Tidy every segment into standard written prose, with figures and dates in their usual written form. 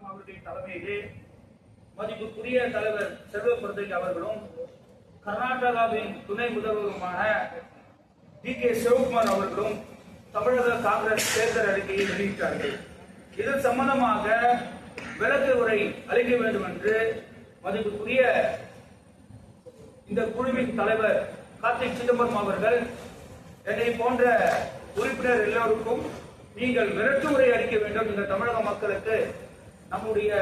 அவருடைய தலைமையிலே மதிப்புக்குரிய தலைவர் செல்வ பெருந்தகை அவர்களும் கர்நாடகாவின் துணை முதல்வருமான டி.கே. சிவகுமார் அவர்களும் தமிழக காங்கிரஸ் தேர்தல் அறிக்கையை வெளியிட்டார்கள். இது சம்பந்தமாக விளக்க உரை அளிக்க வேண்டும் என்று மதிப்புக்குரிய இந்த குழுவின் தலைவர் கார்த்திக் சிதம்பரம் அவர்கள் என்னை போன்ற உறுப்பினர் எல்லோருக்கும் நீங்கள் விளக்க உரை அளிக்க வேண்டும், இந்த தமிழக மக்களுக்கு நம்முடைய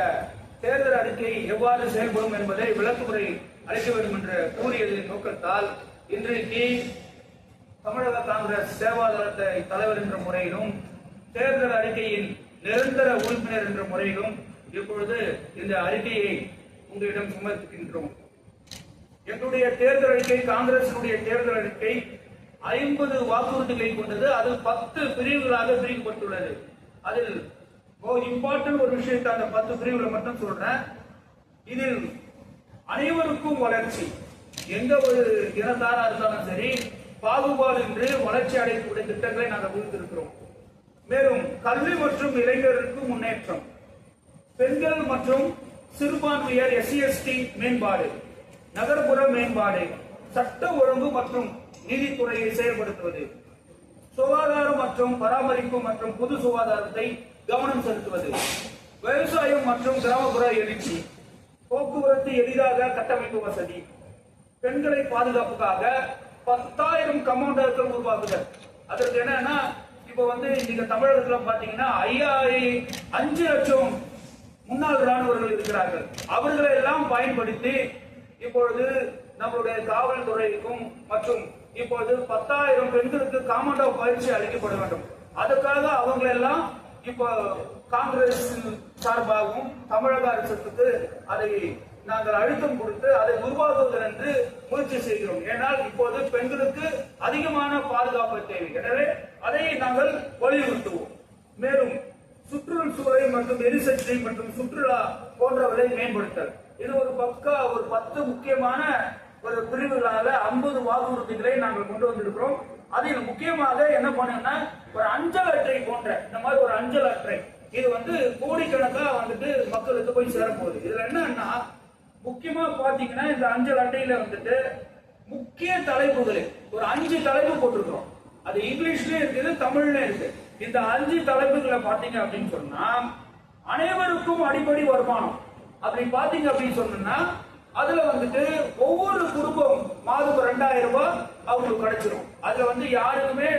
தேர்தல் அறிக்கை எவ்வாறு செயல்படும் என்பதை விளக்குமுறை அளிக்க வேண்டும் என்று கூறியதன் நோக்கத்தால் இன்றைக்கு தமிழக காங்கிரஸ் சேவாதளத்தை தலைவர் என்ற முறையிலும் தேர்தல் அறிக்கையின் நிரந்தர உறுப்பினர் என்ற முறையிலும் இப்பொழுது இந்த அறிக்கையை உங்களிடம் சமர்ப்பிக்கின்றோம். எங்களுடைய தேர்தல் அறிக்கை, காங்கிரசினுடைய தேர்தல் அறிக்கை 50 வாக்குறுதிகளை கொண்டது. அதில் 10 பிரிவுகளாக பிரிக்கப்பட்டுள்ளது. அதில் இம்பார்ட்டன்ட் ஒரு விஷயத்தை அந்த 10 பிரிவுகளை மட்டும் சொல்றேன். இதில் அனைவருக்கும் வளர்ச்சி, எந்த ஒரு இனத்தாரா இருந்தாலும் சரி பாகுபாடு என்று வளர்ச்சி அடையக்கூடிய திட்டங்களை நாங்கள் கொடுத்திருக்கிறோம். மேலும் கல்வி மற்றும் இளைஞருக்கு முன்னேற்றம், பெண்கள் மற்றும் சிறுபான்மையர் SC/ST மேம்பாடு, நகர்ப்புற மேம்பாடு, சட்ட ஒழுங்கு மற்றும் நீதித்துறையை செயல்படுத்துவது, சுகாதாரம் மற்றும் பராமரிப்பு மற்றும் பொது சுகாதாரத்தை கவனம் செலுத்துவது, விவசாயம் மற்றும் கிராமப்புற எழுச்சி, போக்குவரத்து எளிதாக கட்டமைப்பு வசதி, பெண்களை பாதுகாப்புக்காக 10,000 கமாண்டர்கள் உருவாக்குதல். அதற்கு என்னன்னா, இப்ப நீங்க தமிழகத்துல பாத்தீங்கன்னா 5 லட்சம் முன்னாள் ராணுவர்கள் இருக்கிறார்கள். அவர்களை எல்லாம் பயன்படுத்தி இப்பொழுது நம்மளுடைய காவல்துறைக்கும் மற்றும் இப்பொழுது 10,000 பெண்களுக்கு காமாண்டோ பயிற்சி அளிக்கப்பட வேண்டும். அதுக்காக அவங்களெல்லாம் இப்போ காங்கிரஸ் சார்பாகவும் தமிழக அரசுக்கு அதை நாங்கள் அழுத்தம் கொடுத்து அதை உருவாக்குவது என்று முயற்சி செய்கிறோம். ஏனால் இப்போது பெண்களுக்கு அதிகமான பாதுகாப்பு தேவை. எனவே அதை நாங்கள் வலியுறுத்துவோம். மேலும் சுற்றுச்சூழல் மற்றும் எரிசக்தி மற்றும் சுற்றுலா போன்றவரை மேம்படுத்தல், இது ஒரு 10 முக்கியமான ஒரு பிரிவுகளால 50 வாக்குறுதிகளை நாங்கள் கொண்டு வந்திருக்கிறோம். அதில் முக்கியமாக என்ன பண்ணா, ஒரு அஞ்சல் அட்டை போன்ற இந்த மாதிரி ஒரு அஞ்சல் அட்டை, இது கோடிக்கணக்கா மக்களுக்கு போய் சேரப்போகுது. இதுல என்னன்னா, முக்கியமா பாத்தீங்கன்னா இந்த அஞ்சல் அட்டையில முக்கிய தலைப்புகளை ஒரு 5 தலைப்பு போட்டிருக்கிறோம். அது இங்கிலீஷ்லயும் இருக்குது, தமிழ்லயும் இருக்கு. இந்த 5 தலைப்புகளை பாத்தீங்க அப்படின்னு சொன்னா, அனைவருக்கும் அடிப்படை வருமானம் அப்படி பாத்தீங்க அப்படின்னு சொன்னா, அதுல ஒவ்வொரு குடும்பம் மாதம் 2,000 ரூபாய் அவங்களுக்கு கிடைச்சிடும். அதுல யாருக்குமே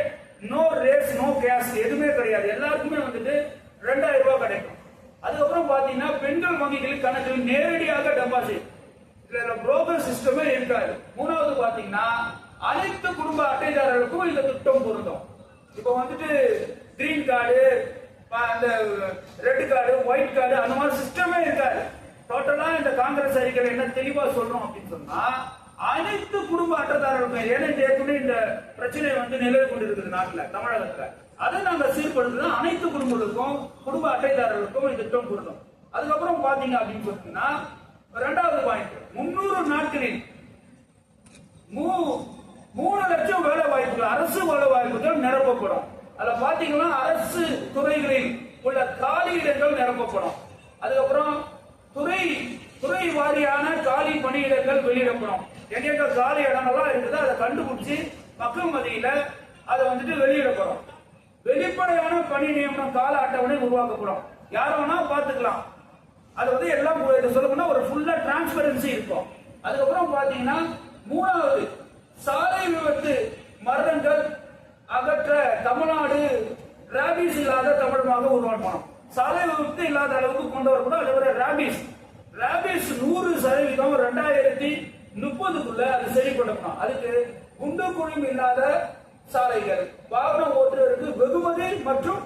நோ ரேஸ் நோ கேஸ்ட் எதுவுமே கிடையாது, எல்லாருக்குமே 2,000 ரூபாய் கிடைக்கும். அதுக்கப்புறம் பாத்தீங்கன்னா பெண்கள் வங்கிகளில் கணக்கில் நேரடியாக டெபாசிட், இதுல புரோக்கர் சிஸ்டமே இருக்காது. மூணாவது பாத்தீங்கன்னா அனைத்து குடும்ப அட்டைதாரர்களுக்கும் இந்த திட்டம் பொருந்தும். இப்ப கிரீன் கார்டு, அந்த ரெட் கார்டு, ஒயிட் கார்டு அந்த மாதிரி சிஸ்டமே இருக்காது. டோட்டலா இந்த காங்கிரஸ் அறிக்கையில என்ன தெளிவா சொல்றோம் அப்படின்னு சொன்னா, அனைத்து குடும்ப அட்டைதாரர்களுக்கும், ஏன்னா ஏற்கனவே இந்த பிரச்சனை நிலவி கொண்டிருக்குது நாட்டுல, தமிழகத்துல. அதை நாங்க சீர்படுத்துறோம். அனைத்து குடும்பங்களுக்கும் குடும்ப அட்டைதாரர்களுக்கும் இந்த திட்டம் பொருந்தும். அதுக்கப்புறம் பாத்தீங்க அப்படின்னு சொன்னீங்கன்னா, 2வது பாயிண்ட், 300 நாட்களில் 3 லட்சம் வேலை வாய்ப்புகள், அரசு வேலை வாய்ப்புகள் நிரப்பப்படும். அதுல பாத்தீங்கன்னா அரசு துறைகளில் உள்ள காலி இடங்கள் நிரப்பப்படும். அதுக்கப்புறம் துறை வாரியான காலி பணியிடங்கள் வெளியிடப்படும். எங்க காலி இடங்கள்லாம் இருக்குது அதை கண்டுபிடிச்சு மக்கள் மத்தியில அதை வெளியிடப்படும். வெளிப்படையான பணி நியமனம் கால அட்டவணை உருவாக்கப்படும். யார வேணா பாத்துக்கலாம். அது எல்லாம் சொல்லணும்னா ஒரு ஃபுல்லா டிரான்ஸ்பரன்சி இருக்கும். அதுக்கப்புறம் பாத்தீங்கன்னா 3வது, சாலை விபத்து மரணங்கள் அகற்ற தமிழ்நாடு ராபிஸ் இல்லாத தமிழகமாக உருவாக்கணும். சாலை விபத்து இல்லாத அளவுக்கு கொண்டு வரக்கூடாது. அதுவரை ராபிஸ் 100% 2030க்குள்ள அது சரிப்படுத்தணும். அதுக்கு குண்டு குழியும் இல்லாத சாலைகள், வாகனம் ஓட்டுறதுக்கு வெகுமதி மற்றும்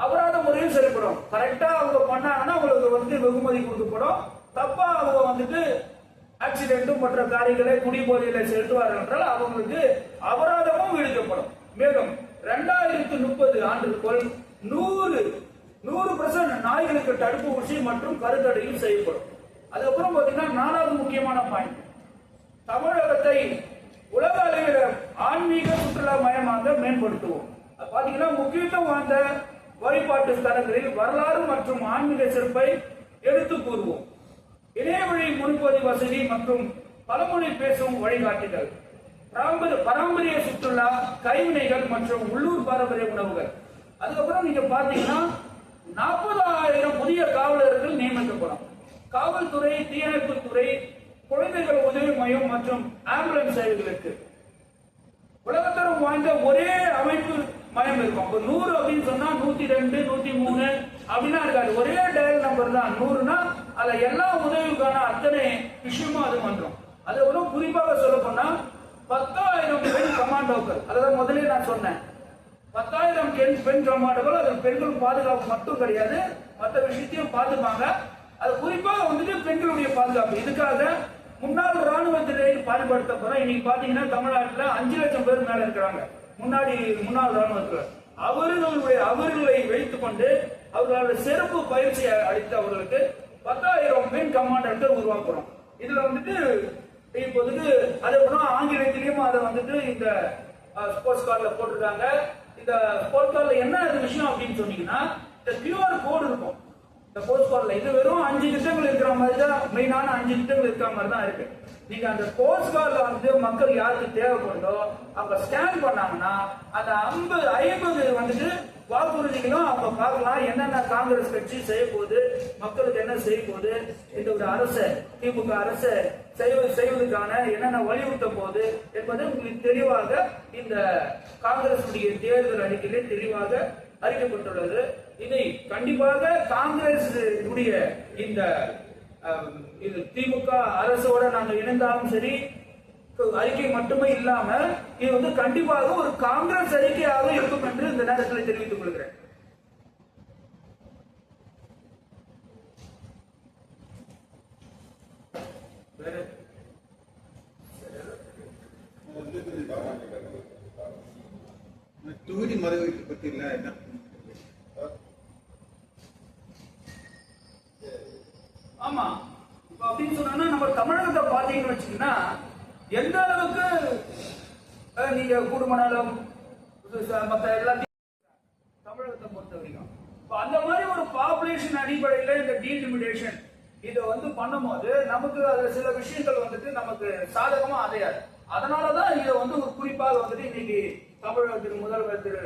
அபராத முறையும் சரிப்படும். கரெக்டா அவங்க பண்ணாங்கன்னா அவங்களுக்கு வெகுமதி கொடுக்கப்படும். தப்பா அவங்க ஆக்சிடென்ட்டும் மற்ற காரியங்களை குடிபோதையில செலுத்துவார்கள் என்றால் அவங்களுக்கு அபராதமும் விதிக்கப்படும். மேலும் 2030 ஆண்டுக்குள் 100% நாய்களுக்கு தடுப்பு ஊசி மற்றும் கருத்தடையும் செய்யப்படும். அதுக்கப்புறம் பாத்தீங்கன்னா 4வது முக்கியமான பாயிண்ட், தமிழகத்தை உலக அளவில் ஆன்மீக சுற்றுலா மயமாக மேம்படுத்துவோம். பாத்தீங்கன்னா முக்கியத்துவம் வாய்ந்த வழிபாட்டு ஸ்தலங்களில் வரலாறு மற்றும் ஆன்மீக சிறப்பை எடுத்து கூறுவோம். இணையவழி முன்பதிவு வசதி மற்றும் பலமொழி பேசும் வழிகாட்டுதல், பாரம்பரிய சுற்றுலா, கைவினைகள் மற்றும் உள்ளூர் பாரம்பரிய உணவுகள். அதுக்கப்புறம் நீங்க பாத்தீங்கன்னா 40,000 புதிய காவலர்கள் நியமிக்கப்படும். காவல்துறை, தீயணைப்புத்துறை, குழந்தைகள் உதவி மையம் மற்றும் ஆம்புலன்ஸ் சேவைகளுக்கு உலகத்தரம் வாய்ந்த ஒரே அமைப்பு மையம் இருக்கும். 100 அப்படின்னு சொன்னா 102, 103 அப்படின்னா இருக்காது. ஒரே டயல் நம்பர் தான் 100னா அதுல எல்லா உதவிக்கான அத்தனை விஷயமும் அது வந்துடும். அதை விட குறிப்பாக சொல்ல போனா 10,000 பெண் கமாண்டோக்கள். அதாவது முதலே நான் சொன்னேன், 10,000 பெண் கமாண்டோக்கள். அது பெண்கள் பாதுகாப்பு மட்டும் கிடையாது, மற்ற விஷயத்தையும் பார்த்துப்பாங்க. அது குறிப்பாக வந்துட்டு பெண்களுடைய பாதுகாப்பு. இதுக்காக முன்னாள் ராணுவத்திலே பயன்படுத்தப்பட இன்னைக்கு பாத்தீங்கன்னா தமிழ்நாட்டில் 5 லட்சம் பேர் மேல இருக்கிறாங்க. முன்னாள் ராணுவத்தில் அவர்களை வைத்துக் கொண்டு அவர்களோட சிறப்பு பயிற்சி அளித்து அவர்களுக்கு 10,000 பெண் கமாண்டர்கள் உருவாக்குறோம். இதுல வந்துட்டு இப்போதுக்கு அதே போல ஆங்கிலத்திலையும் அதை வந்துட்டு இந்த ஸ்போர்ட்ஸ் கார்டுல போட்டிருக்காங்க. இந்த ஸ்போர்ட்ஸ் கார்டுல என்ன விஷயம் அப்படின்னு சொன்னீங்கன்னா, இந்த QR கோடு இருக்கும் இந்த போஸ்ட் கார்டுல. இது வெறும் 5 திட்டங்கள் இருக்கிற மாதிரி தான், மெயினான 5 திட்டங்கள் இருக்கிற மாதிரி தான் இருக்கு. நீங்க அந்த போஸ்ட் கார்டுல வந்து மக்கள் யாருக்கு தேவைப்படுதோ அவங்க ஸ்கேன் பண்ணாங்கன்னா அந்த 50 வந்துட்டு வாக்குறுதிகளும் அவங்க பார்க்கலாம். என்னென்ன காங்கிரஸ் கட்சி செய்ய போகுது, மக்களுக்கு என்ன செய்ய போகுது, இந்த ஒரு அரசு திமுக அரசு செய்வதற்கான என்னென்ன வலியுறுத்த போகுது என்பது உங்களுக்கு தெளிவாக இந்த காங்கிரஸ் தேர்தல் அறிக்கையிலே தெளிவாக அறிக்கப்பட்டுள்ளது. இதை கண்டிப்பாக காங்கிரஸ் இந்த திமுக அரசோட நாங்கள் இணைந்தாலும் சரி, அறிக்கை மட்டுமே இல்லாம இது வந்து கண்டிப்பாக ஒரு காங்கிரஸ் அறிக்கையாக இருக்கும் என்று இந்த நேரத்தில் தெரிவித்துக் கொள்கிறேன். தொகுதி மறுவீட்டு பத்தியில என்ன ஆமா இப்ப அப்படின்னு சொன்னா நம்ம தமிழகத்தை பாத்தீங்கன்னு வச்சீங்கன்னா எந்த அளவுக்கு நீங்க குடும்பநலம் மற்ற எல்லாத்தையும் தமிழகத்தை பொறுத்த வரைக்கும் அந்த மாதிரி ஒரு பாப்புலேஷன் அடிப்படையில இந்த டீலிமிடேஷன் இதை வந்து பண்ணும்போது நமக்கு அதுல சில விஷயங்கள் வந்துட்டு நமக்கு சாதகமா அடையாது. அதனாலதான் இதை வந்து ஒரு குறிப்பாக வந்துட்டு இன்னைக்கு தமிழகத்தின் முதல்வர் திரு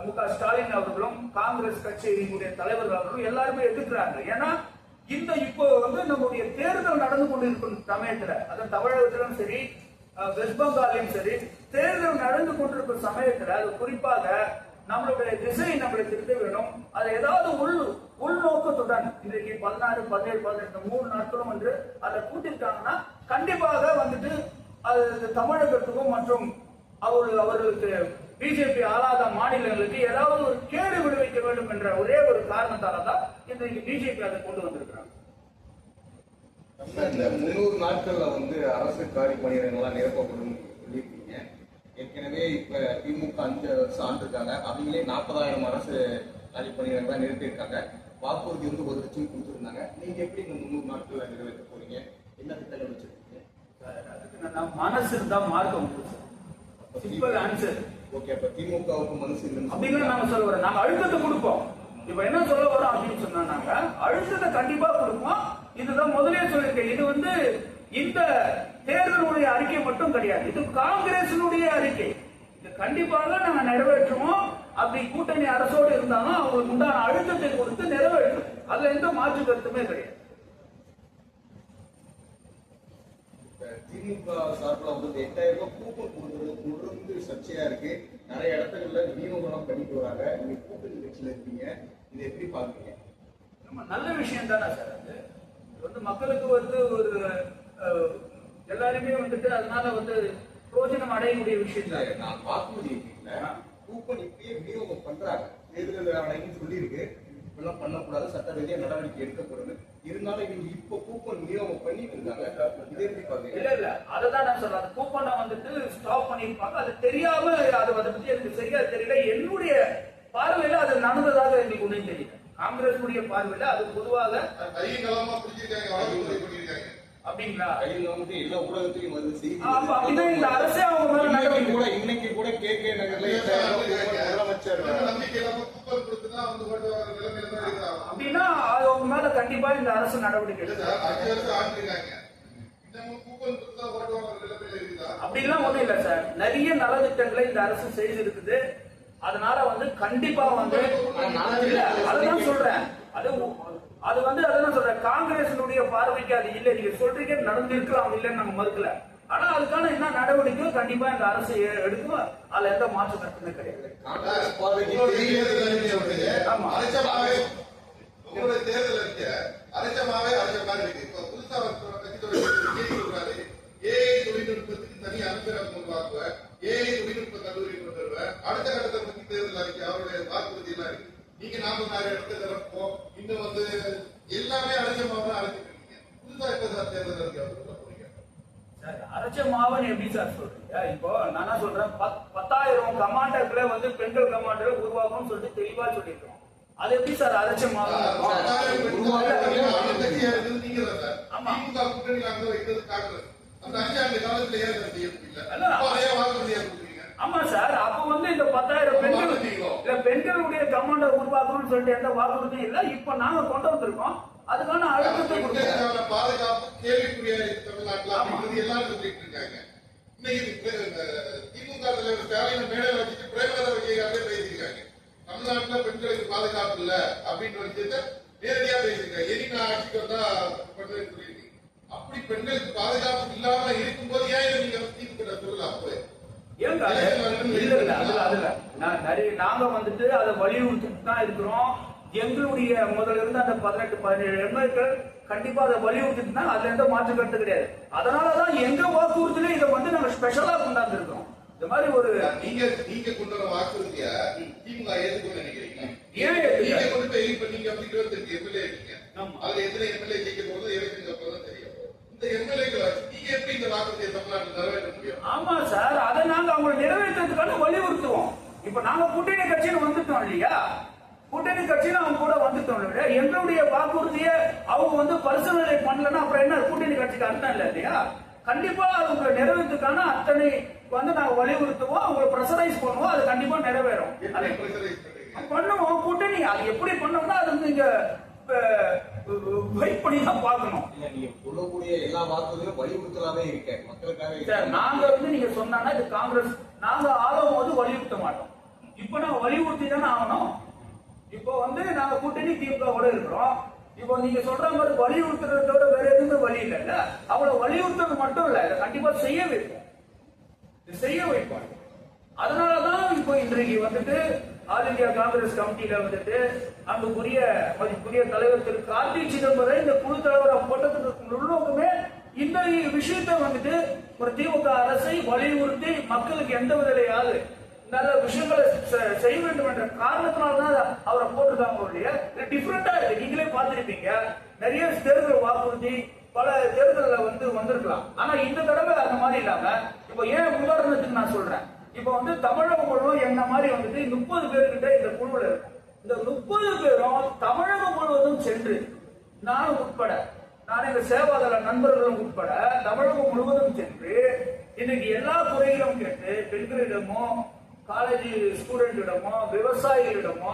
மு.க. ஸ்டாலின் அவர்களும் காங்கிரஸ் கட்சியினுடைய தலைவர்கள் அவர்களும் எல்லாருமே எதிர்க்கிறாங்க. ஏன்னா இந்த இப்போ வந்து நம்முடைய தேர்தல் நடந்து கொண்டிருக்கும் சமயத்துல, அது தமிழகத்திலும் சரி வெஸ்ட் பெங்காலையும் சரி தேர்தல் நடந்து கொண்டிருக்கும் சமயத்துல அது குறிப்பாக நம்மளுடைய திசை நம்மளை திருத்த வேணும். அது ஏதாவது உள்நோக்கத்துடன் இன்றைக்கு 16, 17, 18 3 நாட்களும் வந்து அதை கூட்டிருக்காங்கன்னா கண்டிப்பாக வந்துட்டு அது தமிழகத்துக்கும் மற்றும் அவர்களுக்கு பிஜேபி ஆளாத மாநிலங்களுக்கு ஏதாவது ஒரு கேடு விளைவிக்க வேண்டும் என்ற ஒரே ஒரு காரணத்தால்தான் இன்றைக்கு பிஜேபி அதை கொண்டு வந்திருக்கிறாங்க. இந்த 300 நாட்கள்ல வந்து அரசு காலி பணியிடங்கள்லாம் நிரப்பப்படும் சொல்லியிருக்கீங்க. ஏற்கனவே இப்ப திமுக 5 வருஷம் ஆண்டிருக்காங்க, அவங்களே 40,000 அரசு காலி பணியிடங்கள்லாம் நிறுத்தியிருக்காங்க. வாக்குறுதி வந்து 1 லட்சம் கொடுத்துருந்தாங்க. நீங்க எப்படி இந்த 300 நாட்கள்ல நிறைவேற்ற போறீங்க? என்ன திட்டங்கள் வச்சிருக்கீங்க? அதுக்கு மனசு இருந்தா மார்க்க முடியும். Simple answer. ஓகே, அப்ப திமுகவுக்கு மனசு இல்லைன்னு அப்படின்னா நாங்க சொல்ல வரோம், நாங்க அழுத்தத்தை கொடுப்போம். இப்ப என்ன சொல்ல வரோம் அப்படின்னு சொன்னா, நாங்க அழுத்தத்தை கண்டிப்பா கொடுப்போம். இதுதான் முதலே சொல்லியிருக்கேன். இது வந்து இந்த தேர்தலுடைய அறிக்கை மட்டும் கிடையாது, இது காங்கிரசினுடைய அறிக்கை. இது கண்டிப்பாக நாங்க நிறைவேற்றுவோம். அப்படி கூட்டணி அரசோடு இருந்தாலும் அவங்களுக்கு உண்டான அழுத்தத்தை கொடுத்து நிறைவேற்றும். அதுல எந்த மாற்று கருத்துமே கிடையாது. திமுக சார்பில் வந்து 8,000 ரூபாய் கூப்பன் கொடுக்கறது தொடர்ந்து சர்ச்சையா இருக்கு. நிறைய இடத்துல விநியோகம் பண்ணிட்டு வராங்க. நீங்க கூட்டணி கட்சியில இருக்கீங்க, இதை எப்படி பாக்குறீங்க? நம்ம நல்ல விஷயம் தானே சார். அது வந்து மக்களுக்கு வந்து ஒரு எல்லாருமே வந்துட்டு அதனால வந்து பிரோஜனம் அடையக்கூடிய விஷயம் தான். நான் வாக்குறுதி கூப்பன் இப்பயே விநியோகம் பண்றாங்க. தேர்தல் ஆணையம் சொல்லியிருக்கு இப்பெல்லாம் பண்ணக்கூடாது, சட்ட ரீதியா நடவடிக்கை எடுக்கப்படுது. இருந்தாலும் இவங்க இப்ப கூப்பன் விநியோகம் பண்ணி இருந்தாங்க. இதே எப்படி பாருங்க. இல்ல அததான் நான் சொல்றேன். கூப்பனை வந்துட்டு ஸ்டாப் பண்ணிருப்பாங்க. அது தெரியாம அதை பத்தி எனக்கு சரியா தெரியல. என்னுடைய பார்வையில அது நடந்ததாக எனக்கு ஒன்றும் தெரியல. காங்கிரஸ் பார்வையில அது பொதுவாக அப்படிங்களா கையில் வந்து எல்லா ஊடகத்தையும் வந்து செய்தி அப்படின்னா இந்த அரசே அவங்க மேல கூட இன்னைக்கு கூட கே நகர்ல முதலமைச்சர் அப்படின்னா அது அவங்க மேல கண்டிப்பா இந்த அரசு நடவடிக்கை இல்ல எடுக்கும். சார், 5 வருஷம் ஆண்டிருக்காங்க. இன்னமும் கூப்பன் கொடுத்தா ஓட்டு வாங்குற நிலைமையில இருக்குதா? அப்படிலாம் ஒண்ணும் இல்ல சார். நிறைய நலத்திட்டங்களை இந்த அரசு செய்திருக்குது. அதனால வந்து கண்டிப்பா வந்து இல்ல, அதுதான் சொல்றேன். அது வந்து அதான் சொல்றேன். காங்கிரசினுடைய பார்வைக்கு அது இல்ல. நீங்க சொல்றீங்க நடந்திருக்கலாம், இல்லைன்னு நாங்க மறுக்கல. ஆனா அதுக்கான என்ன நடவடிக்கை கண்டிப்பா இந்த அரசு எடுக்கும். அதுல எந்த மாற்று கருத்துமே கிடையாது. காங்கிரஸ் பார்வைக்கு உங்களுடைய தெரியும். தேர்தல் அறிக்கை வந்து ஆமா. அரைச்சமாவே உங்களுடைய தேர்தல் அறிக்கை அரைச்சமாவே அரைச்ச மாதிரி இருக்கு. இப்ப புதுசா ஒரு கட்சி சொல்றாரு, ஏஐ தொழில்நுட்பத்துக்கு தனி அமைச்சரகம் உருவாக்குவேன், ஏஐ தொழில்நுட்ப கல்லூரி கொண்டு வருவேன். அடுத்த கட்டத்தை பத்தி தேர்தல் அறிக்கை அவருடைய வாக்குறுதி எல்லாம் இருக்கு. நீங்க 40,000 இடத்தை திறப்போம், இன்னும் வந்து எல்லாமே அரைச்சமாவே அரைச்சிட்டு இருக்கீங்க. புதுசா இப்ப சார் தேர்தல் அறிக்கை அவர் சொல்ல போறீங்க. சார், அரைச்ச மாவன் எப்படி சார் சொல்றீங்க? இப்போ நான் என்ன சொல்றேன், 10,000 கமாண்டர்களை வந்து பெண்கள் கமாண்டரை உருவாக்கணும்னு சொல்லிட்டு தெளிவா சொல்லியிருக்கோம். அது எப்படி சார் அரைச்ச மாவன் இருக்கும்? 10,000 பெண்கள் ஆளுங்கட்சியா இருந்தது நீங்க தான் சார். ஆமா. திமுக கூட்டணியில் அங்க வைத்தது காங்கிரஸ். அந்த 5 ஆண்டு காலத்துல ஏன் அதை செய்ய முடியல? அல்ல. இப்ப அதே வாக்குறுதியா கொடுக்குறீங்க. ஆமா சார், அப்ப வந்து இந்த 10,000 பெண்கள் இல்ல பெண்களுடைய கமாண்டர் உருவாக்கணும்னு சொல்லிட்டு எந்த வாக்குறுதியும் இல்ல. இப்ப நாங்க கொண்டு வந்திருக்கோம். அதுக்கான அழுத்தத்தை கொடுக்கிறோம். பெண்களுக்கான பாதுகாப்பு கேள்விக்குறியா இருக்கு தமிழ்நாட்டுல அப்படிங்கிறது எல்லாரும் சொல்லிட்டு இருக்காங்க. இன்னைக்கு திமுக தலைவர் ஸ்டாலின் மேடையில வச்சுட்டு பிரேமலதா விஜயகாந்தே பேசியிருக்காங்க. தமிழ்நாட்டுல பெண்களுக்கு பாதுகாப்பு இல்ல அப்படின்ற விஷயத்த நேரடியா பேசியிருக்காங்க. எரி நான் ஆட்சிக்கு வந்தா பண்ணுவேன்னு சொல்லியிருக்கீங்க. அப்படி பெண்களுக்கு பாதுகாப்பு இல்லாம இருக்கும்போது ஏன் இதை நீங்க திமுக சொல்லல? அப்பவே ஏங்க இல்ல இல்ல அதுல நாங்க வந்துட்டு அதை வலியுறுத்திட்டு தான் இருக்கிறோம். எங்களுடைய முதல்ல இருந்து அந்த 18-17 எம்எல்ஏக்கள் கண்டிப்பா அதை வலியுறுத்திட்டு தான், அதுல எந்த மாற்று கருத்து கிடையாது. அதனாலதான் எங்க வாக்குறுதியில இதை வந்து நாங்க ஸ்பெஷலா கொண்டாந்து இருக்கோம். இந்த மாதிரி ஒரு நீங்க கொண்டு வர வாக்குறுதிய திமுக ஏற்றுக்கொண்டு நினைக்கிறீங்க? ஏன் நீங்க கொண்டு போய் இப்ப நீங்க 25 எம்எல்ஏ இருக்கீங்க. ஆமா. அதுல எத்தனை எம்எல்ஏ ஜெயிக்க போறது எலெக்ஷன் அப்புறம் தான் தெரியும். இந்த எம்எல்ஏக்களை நீங்க எப்படி இந்த வாக்குறுதியை தமிழ்நாட்டில் நிறைவேற்ற முடியும்? ஆமா சார், அதை நாங்க அவங்களை நிறைவேற்றதுக்கான வலியுறுத்துவோம். இப்ப நாங்க கூட்டணி கட்சின்னு வந்துட்டோம் இல்லையா? கூட்டணி கட்சின்னு அவங்க கூட வந்துட்டோம் இல்லையா? எங்களுடைய வாக்குறுதியை அவங்க வந்து பரிசீலனை பண்ணலன்னா அப்புறம் என்ன கூட்டணி கட்சிக்கு அர்த்தம் இல்லை இல்லையா? கண்டிப்பா அவங்க நிறைவேற்றுக்கான அத்தனை வந்து நாங்க வலியுறுத்துவோம், அவங்களை பிரஷரைஸ் பண்ணுவோம். அது கண்டிப்பா நிறைவேறும். எப்படி pressurise பண்றீங்க? பண்ணுவோம். கூட்டணி அது எப்படி பண்ணோம்னா அது வந்து இங்க வெயிட் பண்ணி தான் பார்க்கணும். இல்ல, நீங்க சொல்லக்கூடிய எல்லா வாக்குறுதிகளும் வலியுறுத்தலாவே இருக்கு மக்களுக்காக சார், இருக்கு. நாங்க வந்து நீங்க சொன்னா இது காங்கிரஸ் நாங்க ஆளும் போது வலியுறுத்த மாட்டோம். இப்ப நாங்க வலியுறுத்தி தானே ஆகணும். இப்போ வந்து நாங்க கூட்டணி திமுகவோட இருக்கிறோம். இப்போ நீங்க சொல்ற மாதிரி வலியுறுத்துறதோட வேற எதுவுமே வழி இல்லைல்ல. அவளை வலியுறுத்துறது மட்டும் இல்ல, இதை கண்டிப்பா செய்ய வைப்போம். செய்ய வைப்பாங்க. அதனாலதான் இப்போ இன்றைக்கு வந்துட்டு ஆல் இந்தியா காங்கிரஸ் கமிட்டியில வந்துட்டு அங்குக்குரிய மதிப்புக்குரிய தலைவர் திரு கார்த்தி சிதம்பரம் இந்த குழு தலைவரை போட்டதுக்கு உள்நோக்கமே இந்த விஷயத்தை வந்துட்டு ஒரு திமுக அரசை வலியுறுத்தி மக்களுக்கு எந்த விதலையாவது நல்ல விஷயங்களை செய்ய வேண்டும் என்ற காரணத்தினால்தான் அவரை போட்டுருக்காங்க இல்லையா? டிஃபரெண்டா இருக்கு. நீங்களே பார்த்திருப்பீங்க, நிறைய தேர்தல் வாக்குறுதி பல தேர்தலில் வந்து வந்திருக்கலாம். ஆனா இந்த தடவை அந்த மாதிரி இல்லாம இப்போ ஏன் உதாரணத்துக்கு நான் சொல்றேன், இப்போ வந்து தமிழகம் முழுவதும் என்ன மாதிரி வந்துட்டு 30 பேர்கிட்ட இந்த குழுவில் இருக்கும். இந்த 30 பேரும் தமிழகம் முழுவதும் சென்று நானும் உட்பட எங்க சேவாதள நண்பர்களும் உட்பட தமிழகம் முழுவதும் சென்று இன்னைக்கு எல்லா குறைகளும் கேட்டு பெண்களிடமோ காலேஜ் ஸ்டூடெண்டிடமோ விவசாயிகளிடமோ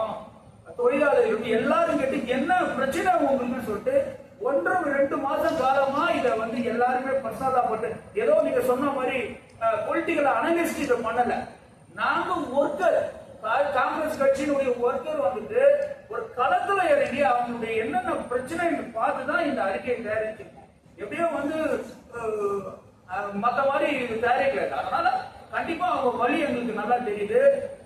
தொழிலாளர்களிடம் எல்லாரும் கேட்டு என்ன பிரச்சனை உங்களுக்கு சொல்லிட்டு 1-2 மாசம் காலமா இத வந்து எல்லாருமே பசாதாப்பட்டு ஏதோ நீங்க சொன்ன மாதிரி பொலிட்டிக்கல் அனலிஸ்ட் இதை பண்ணல. நாங்க ஒர்க்கர் காங்கிரஸ் கட்சியினுடைய ஒர்க்கர் வந்துட்டு ஒரு களத்துல இறங்கி அவங்களுடைய என்னென்ன பிரச்சனை பார்த்துதான் இந்த அறிக்கையை தயாரிச்சிருக்கோம். எப்படியோ வந்து மத்த மாதிரி தயாரிக்கல. அதனால கண்டிப்பா அவங்க வழி எங்களுக்கு நல்லா தெரியுது.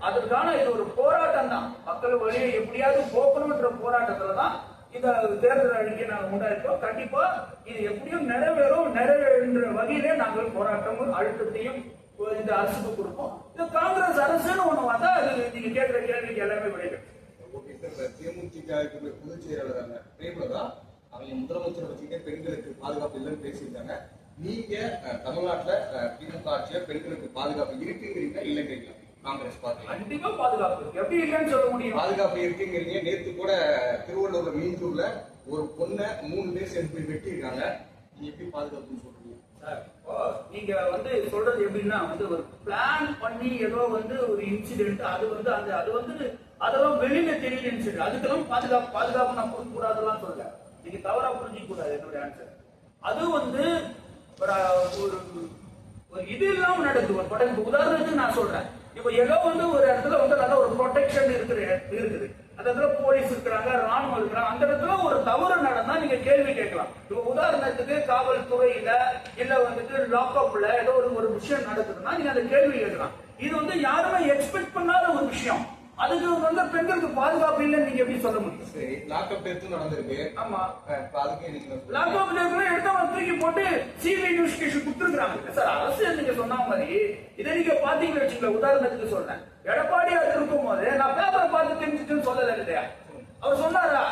அதற்கான இது ஒரு போராட்டம் தான். மக்கள் வழியை எப்படியாவது போக்கணும்ன்ற போராட்டத்துல தான் இந்த தேர்தல் அறிக்கை நாங்கள் முன்னாடிப்போம். கண்டிப்பா இது எப்படியும் நிறைவேறுன்ற வகையிலே நாங்கள் போராட்டமும் அழுத்தத்தையும் இந்த அரசுக்கு கொடுப்போம். இந்த காங்கிரஸ் அரசுன்னு ஒண்ணு வந்தா அது நீங்க கேட்கிற கேள்விக்கு எல்லாமே விடைபெறும். ஓகே சார், தேமுதிக பொதுச் செயலாளர் பிரேமலதா அவங்க முதலமைச்சர் வச்சுக்கிட்டே பெண்களுக்கு பாதுகாப்பு இல்லைன்னு பேசியிருக்காங்க. நீங்க தமிழ்நாட்டுல திமுக ஆட்சியில பெண்களுக்கு பாதுகாப்பு இருக்குங்கிறீங்க இல்லைங்கிறீங்களா? காங்கிரஸ் பார்ட்டி கண்டிப்பா பாதுகாப்பு எப்படி இல்லைன்னு சொல்ல முடியும்? பாதுகாப்பு இருக்குங்கிறீங்க. நேற்று கூட திருவள்ளூர்ல மீஞ்சூர்ல ஒரு பொண்ணை 3 பேர் சேர்ந்து போய் வெட்டியிருக்காங்க. நீங்க எப்படி பாதுகாப்புன்னு சொல்றீங்க சார்? நீங்க வந்து சொல்றது எப்படின்னா வந்து ஒரு பிளான் பண்ணி ஏதோ வந்து ஒரு இன்சிடென்ட் அது வந்து அது வந்து அதெல்லாம் வெளியில தெரியல இன்சிடென்ட் அதுக்கெல்லாம் பாதுகாப்பு நம்ம கூடாதெல்லாம் சொல்ல. நீங்க தவறா புரிஞ்சிக்க கூடாது என்னுடைய ஆன்சர். அது வந்து ஒரு இது இல்லாம நடக்குது. ஒரு உதாரணத்துக்கு நான் சொல்றேன், இப்ப ஏதோ வந்து ஒரு இடத்துல வந்து நல்ல ஒரு ப்ரொடெக்ஷன் இருக்குது, அந்த இடத்துல போலீஸ் இருக்கிறாங்க, ராணுவம் இருக்கிறாங்க, அந்த இடத்துல ஒரு தவறு நடந்தா நீங்க கேள்வி கேட்கலாம். இப்ப உதாரணத்துக்கு காவல்துறையில இல்ல வந்துட்டு லாக்அப்ல ஏதோ ஒரு விஷயம் நடக்குதுன்னா நீங்க அந்த கேள்வி கேட்கலாம். இது வந்து யாருமே எக்ஸ்பெக்ட் பண்ணாத ஒரு விஷயம். அதுக்கு வந்து பெண்களுக்கு பாதுகாப்பு இல்லைன்னு நீங்க எப்படி சொல்ல முடியும்? சரி, லாக்அப் டெத் நடந்திருக்கு. ஆமா, அதுக்கு நீங்க லாக்அப் டெத் எடுத்தவங்க தூக்கி போட்டு சிபிஐ இன்வெஸ்டிகேஷன் கொடுத்துருக்காங்க சார். அரசு நீங்க சொன்ன மாதிரி இதை நீங்க பாத்தீங்கன்னு வச்சுக்கல. உதாரணத்துக்கு சொல்றேன், எடப்பாடியார் இருக்கும் போது நான் பேப்பரை பார்த்து தெரிஞ்சுட்டுன்னு சொல்லல இல்லையா? அவர் சொன்னாரா?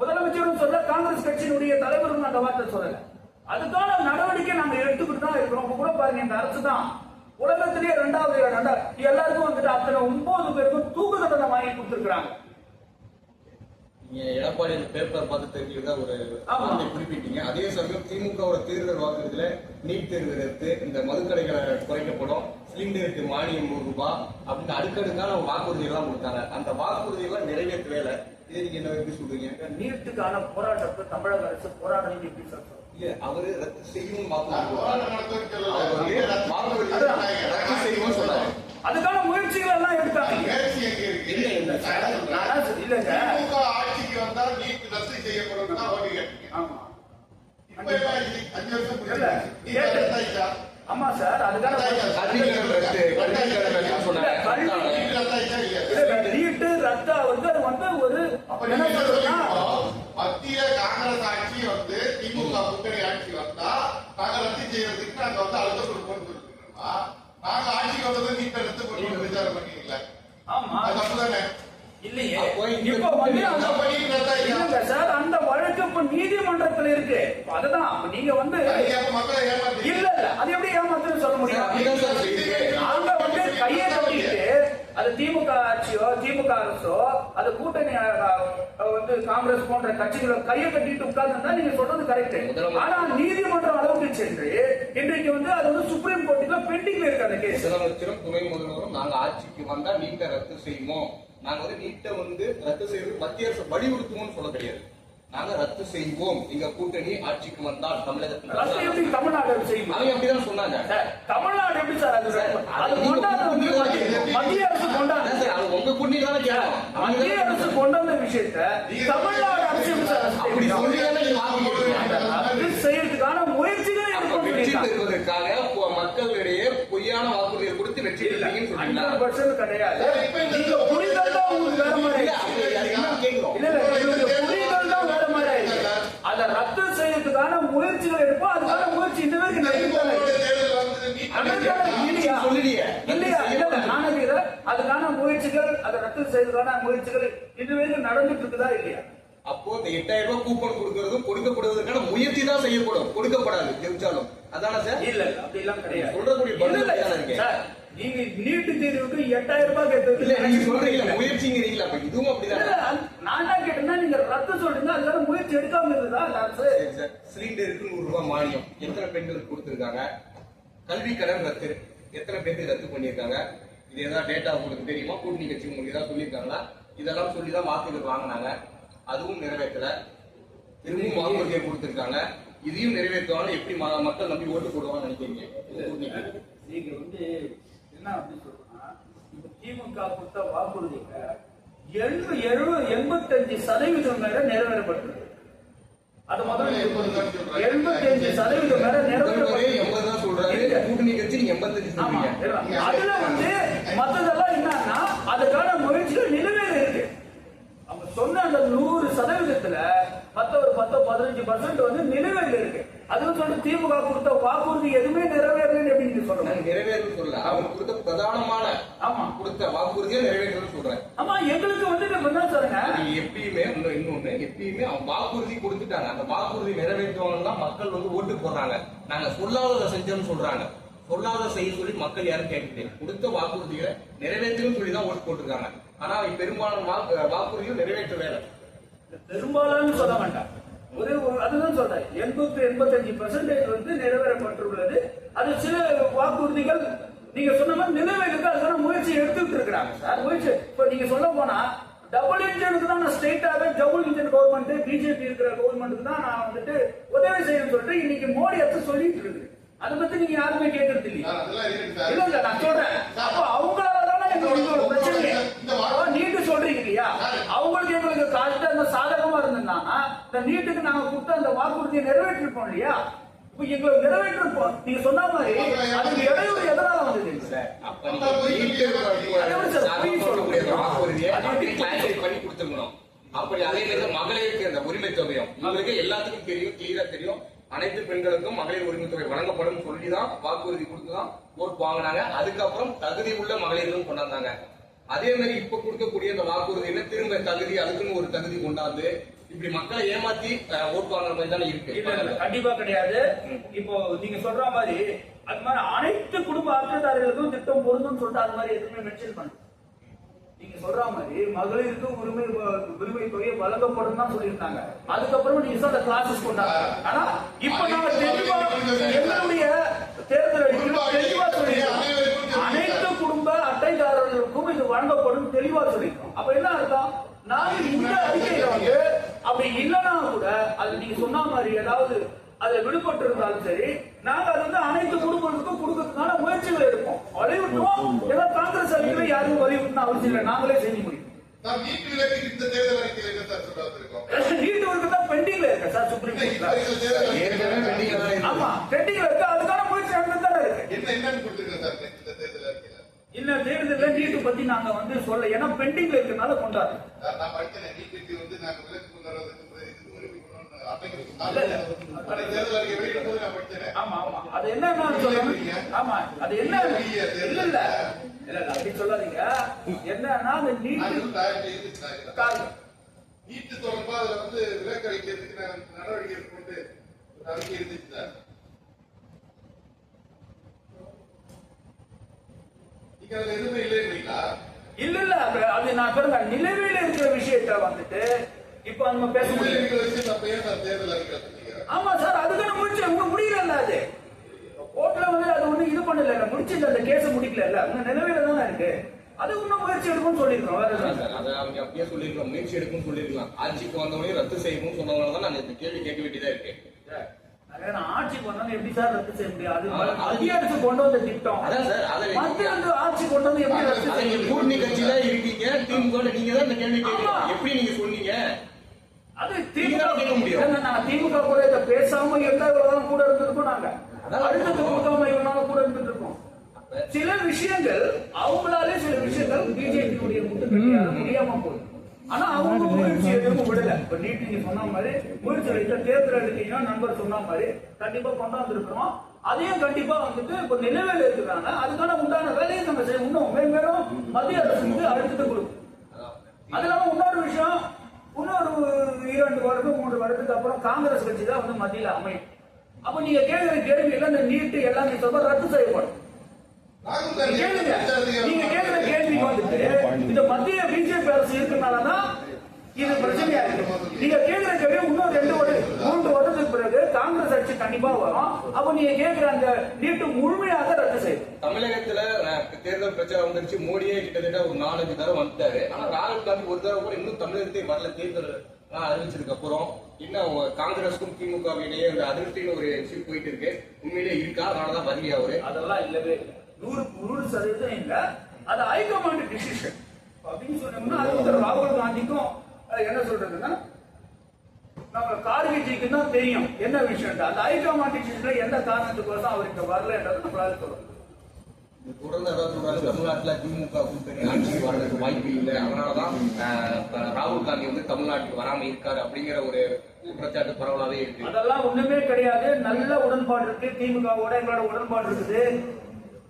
முதலமைச்சரும் சொல்ல, காங்கிரஸ் கட்சியினுடைய தலைவரும் அந்த வார்த்தை சொல்லல. அதுக்கான நடவடிக்கை நாங்க எடுத்துக்கிட்டு தான் இருக்கிறோம். இப்ப கூட பாருங்க, இந்த அரசு தான் உலகத்திலேயே ரெண்டாவது எல்லாருக்கும் வந்துட்டு அத்தனை 9 பேருக்கும் தூக்கு தண்டனை வாங்கி கொடுத்திருக்காங்க. நீங்க எடப்பாடி பேப்பர் பார்த்து தெரிஞ்சதா ஒரு குறிப்பிட்டீங்க. அதே சமயம் திமுக தேர்தல் வாக்குறுதியில நீட் தேர்வு எடுத்து இந்த மதுக்கடைகளை குறைக்கப்படும், சிலிண்டருக்கு மானியம் 100 ரூபாய் அப்படின்னு அடுக்கடுக்கான வாக்குறுதி எல்லாம் கொடுத்தாங்க. அந்த வாக்குறுதி எல்லாம் நிறைவேற்றவே இல்லை. இதை நீங்க என்ன எப்படி சொல்றீங்க? நீட்டுக்கான போராட்டத்தை தமிழக அரசு போராட்டம் எப்படி சொல்றோம்? அவரு ரத்து செய்யும் சொன்னாரு. அதுக்கான முயற்சிகள் எல்லாம் எடுத்தாங்க. இல்லங்க, ஆட்சிக்கு வந்தால் நீட் ரத்து செய்யப்படும் தான் அவங்க கேட்டீங்க. ஆமா சார், அதுக்கான நீட்டு ரத்தா வந்து அது வந்து ஒரு மத்திய காங்கிரஸ் ஆட்சி வந்து திமுக கூட்டணி ஆட்சி வந்தா நாங்க ரத்து செய்யறதுக்கு நாங்க வந்து அழுத்தம் கொடுப்போம் சொல்லிருக்கோமா? நாங்க ஆட்சிக்கு வந்தது நீட்ட ரத்து பண்ணி விசாரம் பண்ணீங்களா? ஆமா, அது தப்புதானே? இல்லையே. இப்ப வந்து சார் அந்த வழக்கு இப்ப நீதிமன்றத்தில் இருக்கு. அதுதான் நீங்க வந்து மக்களை ஏமாத்தி இல்ல அது எப்படி ஏமாத்துன்னு சொல்ல முடியும்? நாங்க வந்து கையை கட்டிட்டு அது திமுக ஆட்சியோ திமுக அரசோ அது கூட்டணி வந்து காங்கிரஸ் போன்ற கட்சிகளோ கையை கட்டிட்டு உட்கார்ந்து நீங்க சொல்றது கரெக்ட். ஆனா நீதிமன்றம் அளவுக்கு சென்று இன்றைக்கு வந்து அது வந்து சுப்ரீம் கோர்ட்டுல பெண்டிங்ல இருக்கு அந்த கேஸ். முதலமைச்சரும் துணை முதல்வரும் நாங்க ஆட்சிக்கு வந்தா நீட்டை ரத்து செய்வோம், நாங்க வந்து நீட்டை வந்து ரத்து செய்வது மத்திய அரசு வலியுறுத்துவோம்னு சொல்ல கிடையாது. நாங்க ரத்து செய்வோம், எங்க கூட்டணி ஆட்சிக்கு வந்தால் தமிழகத்தில் தமிழ்நாடு செய்யும். அவங்க அப்படிதான் சொன்னாங்க. தமிழ்நாடு எப்படி சார் அது மத்திய அரசு கொண்டாடு சார், அது உங்க கூட்டணி தானே கேட்கும். மத்திய அரசு கொண்டாந்த விஷயத்தை தமிழ்நாடு அரசு அப்படி செய்யறதுக்கான முயற்சிகளை பெறுவதற்காக மக்களிடையே பொய்யான வாக்குறுதியை கொடுத்து வெற்றி பெற்றீங்கன்னு சொன்னீங்க கிடையாது. நீங்க புரிதல் தான் உங்களுக்கு வேற மாதிரி கேட்கிறோம். புரிதல் தான் வேற மாதிரி அதை ரத்து செய்யறதுக்கான முயற்சிகள் எடுப்போம். அதுக்கான முயற்சி இந்த வரைக்கும் அதுக்கான முயற்சிகள் அதை ரத்து செய்வதற்கான முயற்சிகள் இதுவரைக்கும் நடந்துட்டு இருக்குதா இல்லையா? அப்போ இந்த 8000 ரூபாய் கூப்பன் கொடுக்கறதும் கொடுக்கப்படுவதற்கான முயற்சி தான் செய்யப்படும், கொடுக்கப்படாது ஜெயிச்சாலும். அதான சார்? இல்ல அப்படி எல்லாம் கிடையாது. சொல்றக்கூடிய பதில் சார், நீங்க நீட்டு தேர்வுக்கு 8000 ரூபாய் கேட்டது இல்ல, நீங்க சொல்றீங்க முயற்சிங்கிறீங்களா? அப்ப இதுவும் அப்படிதான். நான் தான் கேட்டேன்னா நீங்க ரத்து சொல்றீங்க, அதுக்கான முயற்சி எடுக்காம இருந்ததா அரசு? சிலிண்டருக்கு 100 ரூபாய் மானியம் எத்தனை பெண்களுக்கு கொடுத்திருக்காங்க? கல்வி கடன் ரத்து எத்தனை பேருக்கு ரத்து பண்ணிருக்காங்க? இது ஏதாவது டேட்டா உங்களுக்கு தெரியுமா? கூட்டணி கட்சி உங்களுக்கு ஏதாவது சொல்லியிருக்காங்களா? இதெல்லாம் சொல்லிதான் வாக்குகள் வாங்கினாங்க, அதுவும் நிறைவேற்றல. திரும்பவும் வாக்குறுதியை கொடுத்திருக்காங்க, இதையும் நிறைவேற்றுவாங்க. எப்படி மக்கள் நம்பி ஓட்டு போடுவாங்கன்னு நினைக்கிறீங்க? நீங்க வந்து என்ன அப்படின்னு சொல்றா, திமுக கொடுத்த வாக்குறுதியில 85% மேல நிறைவேறப்பட்டிருக்கு. அது முதல்ல 75% மேல நிறைவேறப்பட்டிருக்கு. கூட்டணி கட்சி 85. அதுல வந்து மத்ததெல்லாம் என்னன்னா அதுக்கான முயற்சிகள் நிலுவையில் இருக்கு. அவங்க சொன்ன அந்த 100%ல மத்த ஒரு 10-15% வந்து நிலுவையில் இருக்கு. அதுவும் சொல்லிட்டு திமுக கொடுத்த வாக்குறுதி எதுவுமே நிறைவேறலன்னு எப்படி நீங்க சொல்றேன்? நிறைவேறன்னு சொல்ல அவங்க கொடுத்த பிரதானமான கொடுத்த வாக்குறுதியை நிறைவேறன்னு சொல்றேன். ஆமா, எங்களுக்கு வந்து என்ன சொல்லுங்க, எப்பயுமே இன்னொன்னு எப்பயுமே அவங்க வாக்குறுதி கொடுத்துட்டாங்க. அந்த வாக்குறுதி நிறைவேற்றுவாங்கன்னா மக்கள் வந்து ஓட்டு போடுறாங்க. நாங்க சொல்லாததை செஞ்சோம்னு சொல்றாங்க. சொல்லாத செய்ய சொல்லி மக்கள் யாரும் கேட்குது. கொடுத்த வாக்குறுதிகளை நிறைவேற்றணும் சொல்லிதான் ஓட்டு போட்டிருக்காங்க. ஆனா பெரும்பாலான வாக்குறுதிகள் நிறைவேற்ற வேலை பெரும்பாலான்னு சொல்ல வேண்டாம். அதுதான் சொல்றேன், 85% வந்து நிறைவேறப்பட்டுள்ளது. அது சில வாக்குறுதிகள் நீங்க சொன்ன மாதிரி நிலுவைகளுக்கு அதுக்கான முயற்சி எடுத்துட்டு இருக்கிறாங்க சார். முயற்சி இப்ப நீங்க சொல்ல போனா டபுள் இன்ஜினுக்கு தான் நான் ஸ்ட்ரெயிட்டாவே டபுள் இன்ஜின் கவர்மெண்ட் பிஜேபி இருக்கிற கவர்மெண்ட்டுக்கு தான் நான் வந்துட்டு உதவி செய்யணும்னு சொல்லிட்டு இன்னைக்கு மோடி எடுத்து சொல்லிட்டு இருக்கு. அதை பத்தி நீங்க யாருமே கேட்கறது இல்லையா? இல்ல இல்ல நான் சொல்றேன். அப்ப அவங்களாலதானே எங்களுக்கு ஒரு பிரச்சனை. நீட்டு சொல்றீங்க இல்லையா, அவங்களுக்கு எங்களுக்கு காலத்துல சாதகமா இருந்திருந்தாங்கன்னா இந்த நீட்டுக்கு நாங்க கொடுத்த அந்த வாக்குறுதியை நிறைவேற்றிருப்போம் இல்லையா? இப்ப எங்களுக்கு நிறைவேற்றிருப்போம். நீங்க சொன்ன மாதிரி அதுக்கு இடையூறு எதனால வந்தது? அப்படி அதே மாதிரி மகளிருக்கு அந்த உரிமை தொகையும் இவங்களுக்கு எல்லாத்துக்கும் தெரியும், கிளியரா தெரியும். அனைத்து பெண்களுக்கும் மகளிர் உரிமை தொகை வழங்கப்படும் சொல்லிதான் வாக்குறுதி கொடுத்துதான் ஓட் வாங்கினாங்க. அதுக்கப்புறம் தகுதி உள்ள மகளிர்களும் கொண்டாந்தாங்க. அதே மாதிரி இப்ப கொடுக்கக்கூடிய அந்த வாக்குறுதியில திரும்ப தகுதி அதுக்குன்னு ஒரு தகுதி கொண்டாந்து இப்படி மக்களை ஏமாத்தி ஓட் வாங்குற மாதிரி தானே இருக்கு. கண்டிப்பா கிடையாது. இப்போ நீங்க சொல்ற மாதிரி அது மாதிரி அனைத்து குடும்ப அட்டைதாரர்களுக்கும் திட்டம் பொருந்தும் சொல்லிட்டு அது மாதிரி எதுவுமே மென்ஷன் பண்ணு. நீங்க சொல்ற மாதிரி மகளிருக்கு உரிமை தொகை வழங்கப்படும் தான் சொல்லியிருந்தாங்க. அதுக்கப்புறம் நீங்க சொல்ற கிளாஸஸ் கொண்டாங்க. ஆனா இப்ப நாங்க தெளிவா எங்களுடைய தேர்தல் தெளிவா சொல்லியிருக்கோம். அனைத்து குடும்ப அட்டைதாரர்களுக்கும் இது வழங்கப்படும் தெளிவா சொல்லியிருக்கோம். அப்ப என்ன அர்த்தம்? நாங்க இந்த அறிக்கையில வந்து அப்படி இல்லைன்னா கூட அது நீங்க சொன்ன மாதிரி ஏதாவது அதை விடுபட்டு இருந்தாலும் சரி, நாங்க அது வந்து அனைத்து குடும்பங்களுக்கும் கொடுக்கறதுக்கான முயற்சிகள் எடுப்போம். வலியுறுத்துவோம். ஏன்னா காங்கிரஸ் அறிக்கையில யாரும் வலியுறுத்தின அவசியம் இல்லை, நாங்களே செஞ்சு முடியும். நீட் ஒர்க்கு தான் பெண்டிங்ல இருக்கு சார், சுப்ரீம் கோர்ட்ல. ஆமா பெண்டிங்ல இருக்கு, அதுக்கான முயற்சி நடந்துட்டு தானே இருக்கு. இல்ல தேர்தல நீட்டு பத்தி நாங்க வந்து சொல்ல, ஏன்னா பெண்டிங்ல இருக்கனால கொண்டாடுறோம். ஆமா ஆமா அது என்ன ஆமா அது என்ன இல்ல இல்ல இல்ல அப்படி சொல்லாதீங்க. என்னன்னா அந்த நீட்டு தொடர்பா அதுல வந்து விலக்கு அளிக்கிறதுக்கு நடவடிக்கை கொண்டு அறிக்கை இருந்துச்சு சார். நீங்க அதுல எதுவுமே இல்லைங்களா? இல்ல இல்ல அது நான் சொல்லுங்க நிலவில இருக்கிற விஷயத்த வந்துட்டு இப்ப நம்ம பேச முடியும். ஆமா சார், அதுக்கான முயற்சி உங்க முடியல. அது கோர்ட்ல வந்து அது ஒண்ணு இது பண்ணல, முடிச்சு அந்த கேஸ முடிக்கல, உங்க நிலவில தானே இருக்கு. அது இன்னும் முயற்சி எடுக்கணும்னு சொல்லிருக்கோம். வேற அதை அவங்க அப்படியே சொல்லிருக்கோம், முயற்சி எடுக்கணும்னு சொல்லிருக்கலாம். ஆட்சிக்கு வந்தவனே ரத்து செய்யணும்னு சொன்னவங்க தான் நாங்க இந்த கேள்வி கேட்க வேண்டியதா இருக்கு. ஆட்சிக்கு வந்தாலும் எப்படி சார் ரத்து செய்ய முடியாது? மத்திய அரசு கொண்டு வந்த திட்டம். அதான் சார், மத்திய அரசு ஆட்சி கொண்டு வந்து எப்படி ரத்து செய்ய முடியும்? கூட்டணி கட்சி தான் இருக்கீங்க, திமுக நீங்க தான் இந்த கேள்வி கேட்கலாம். எப்படி நீங்க சொன்னீங்க? அது திமுக கேட்க முடியும். நாங்க திமுக கூட இதை பேசாம எல்லாரும் கூட இருந்திருக்கோம். நாங்க அடுத்தது கொடுக்காம இவனால கூட இருந்துட்டு இருக்கோம். சில விஷயங்கள் அவங்களாலே சில விஷயங்கள் பிஜேபியுடைய முட்டுக்கட்டியால முடியாம போகுது. ஆனா அவங்க முயற்சி எதுவும் விடல. இப்ப நீட் நீங்க சொன்ன மாதிரி முயற்சி எடுத்த தேர்தல் எடுத்தீங்கன்னா நண்பர் சொன்ன மாதிரி கண்டிப்பா கொண்டாந்துருக்கிறோம். அதையும் கண்டிப்பா வந்துட்டு இப்ப நிலவேல இருக்கிறாங்க. அதுக்கான உண்டான வேலையை நம்ம செய்ய இன்னும் மேலும் மத்திய அரசுக்கு அழுத்தத்தை கொடுக்கும். அது இல்லாம இன்னொரு விஷயம், இன்னொரு 2 வருடம் 3 வருடத்துக்கு அப்புறம் காங்கிரஸ் கட்சி தான் வந்து மத்தியில அமையும். அப்ப நீங்க கேட்கிற கேள்வி எல்லாம் இந்த நீட்டு எல்லாம் நீங்க சொல்ற ரத்து செய்யப்படும். நீங்க கேட்கிற கேள்வி வந்துட்டு இந்த மத்திய பிஜேபி அரசு இருக்கிறனாலதான் இது பிரச்சனையா இருக்கு. நீங்க கேட்கிற கேள்வி இன்னும் 2-3 வருடத்துக்கு பிறகு காங்கிரஸ் ஆட்சி கண்டிப்பா வரும். அப்ப நீங்க கேட்கிற அந்த நீட்டு முழுமையாக ரத்து செய்யும். தமிழகத்துல தேர்தல் பிரச்சாரம் வந்துருச்சு. மோடியே கிட்டத்தட்ட ஒரு 4-5 தடவை வந்துட்டாரு. ஆனா ராகுல் காந்தி ஒரு தடவை கூட இன்னும் தமிழகத்தை வரல. தேர்தல் அறிவிச்சதுக்கு அப்புறம் இன்னும் காங்கிரஸுக்கும் திமுக இடையே அதிருப்தின்னு ஒரு விஷயம் போயிட்டு இருக்கு. உண்மையிலே இருக்கா? அதனாலதான் பதிலியா அவரு அதெல்லாம் இல்லவே 100% இல்ல. அது ஹைகமாண்ட் டிசிஷன் அப்படின்னு சொன்னோம்னா அது ராகுல் காந்திக்கும் என்ன சொல்றதுன்னா நம்ம கார்கேஜிக்கு தான் தெரியும் என்ன விஷயம். அந்த ஹைகமாண்ட் டிசிஷன்ல எந்த காரணத்துக்கோசம் அவர் இங்க வரலன்றது நம்மளால சொல்லணும். தொடர்ந்து அதாவது சொல்றாரு, தமிழ்நாட்டுல திமுக கூட்டணி ஆட்சிக்கு வர்றதுக்கு வாய்ப்பு இல்லை, அதனாலதான் ராகுல் காந்தி வந்து தமிழ்நாட்டுக்கு வராம இருக்காரு அப்படிங்கிற ஒரு குற்றச்சாட்டு பரவலாவே இருக்கு. அதெல்லாம் ஒண்ணுமே கிடையாது. நல்ல உடன்பாடு இருக்கு திமுகவோட, எங்களோட உடன்பாடு இருக்குது.